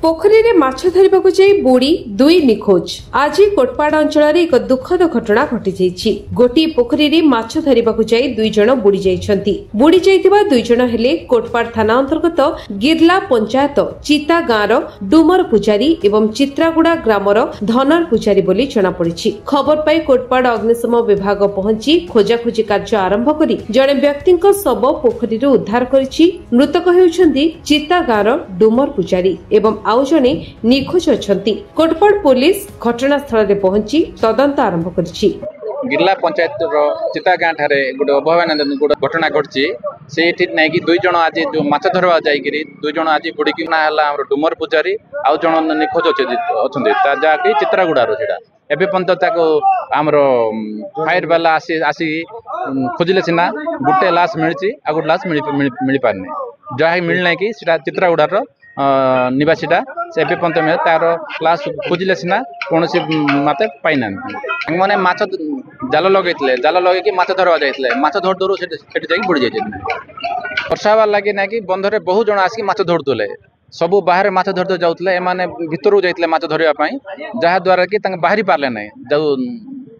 पोखरी रे माछ धरिबाकु जाई बुड़ी दुई निखोज। आज कोटपाड़ अंचल एक दुखद घटना घटी जाइछि। गोटी पोखरी रे माछ धरिबाकु जाई दुई जण बुड़ी जाइछन्ति। बुड़ी जाइतिबा दुई जण हेले कोटपाड़ थाना अंतर्गत गिरला पंचायत चिता गाँर डुमर पुजारी एवं चित्रागुड़ा ग्रामर धनर पुजारी बोली जना पड़िछि। खबर पाई कोटपाड़ अग्निशम विभाग पहुंची खोजाखोजी कार्य आरंभ करी जणे व्यक्तिଙ୍କ शव पोखरी रे उद्धार करिछि। मृतक हेउछन्ति चिता गाँर डुमर पुजारी एवं आउ जने निखोज अछंती। कोटपाड़ पुलिस घटनास्थल रे पहुंची तदंत आरंभ करिछि। गिरला पंचायत चिता गाँ ठारे गोटे अभयानंद गोटे घटना घटछि। से ठीक नै कि दुई जण आज जो माछ धरवा जाईकरी दुई जण आज बुडीकी ना हला हमर डुमर पुजारी आउ जण निखोज अछंती ता जाके चित्रागुड़ा रो सेडा एबे पंत ताको हमर फायर वाला आसी खोजिले सिना गुटे लाश मिलछि आ गुटे लाश मिली पारने जहा मिलनै कि सेटा चित्रागुड़ा रो निवासीटा से पंत में तार क्लास खोजिले सिना कौन मत पाई ना मैंने माछ जाल लगे कि माछ धरवा जाइए माछ धर धरू से बुड़ी जाइए वर्षा हवा लगे ना कि बंधरे बहुत जन आसिक माछ धरुले सब बाहर माछ धरते जाऊे एम भितर जाइए माछ धरवाई जहाद्वारा कि बाहरी पारे ना जो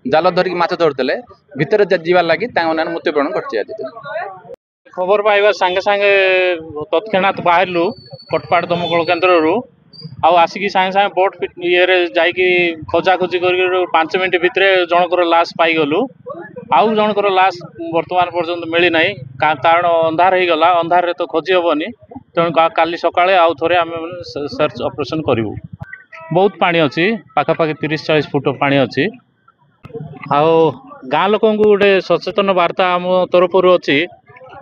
जाल धरिक माछ धरुले भितर जावार लगी मृत्युवरण घटी खबर पाइबा सांगे सांगे तत्क्षणात बाहरलु कोटपाड़ दमकल केन्द्र आसिक सांगे सांगे बोट ये जाकि खोजाखोजी कर 5 मिनट भितर जनकर लाश पाईगलु आउ जनकर लाश वर्तमान पर्यंत मिली ना कारण अंधार हो गला अंधार रे तो खोजी हेनी तेणु काली सकाळे आउ थोड़े आम सर्च ऑपरेशन करूँ। बहुत पानी अच्छी पाखापाखि 30-40 फुट पानी अच्छी गाँ लोक गोटे सचेतन वार्ता आम तरफ अच्छी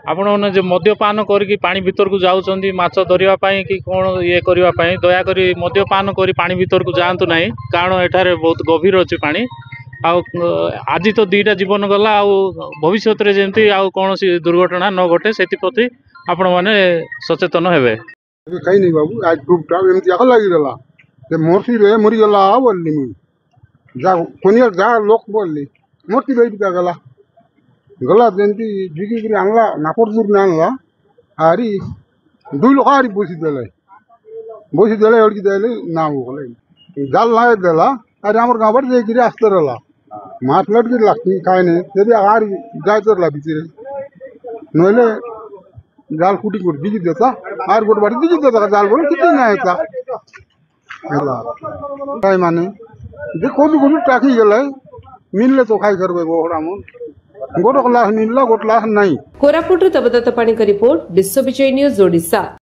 आपण मैंने जो मद्यपान करके पानी भीतर को जाऊँच माछ धरवाई कि कौन ये करने दयाकोरी मद्यपान कर पानी भीतर को जातु ना कारण एठारे बहुत गभीर अच्छी पानी आज तो 2टा जीवन गला भविष्य में जमी कौन दुर्घटना न घटे से आपण मैंने सचेतन हेबे। कहीं नहीं बाबू आज डूबटा एमती आग लगिगला मोर्सी रे मरीगला बोलली मुझे जा कोनिया जा लोक बोलली मोर्ती बैठा गला गला जमी झुकी आनला नापरदूर आनला हारी 2 लोक हारी बसीदे अड़की देले ना गले जाल ना देला अरे आम गाँव जाकि आसते रहा माछ लटकी लगती खाए नहीं हारी जाए तो भितर नहले जाल कुटी कर दिखी देता और गोटे बाटी दिखी देता जाल बोले कितने ना होता माने देखो टाकी गला मिलले तो खाई कर गोटे क्लास मिलला गोटे क्लास नहीं। कोरापुट देवदत्त पाणी का रिपोर्ट विश्व विजय न्यूज ओडिशा।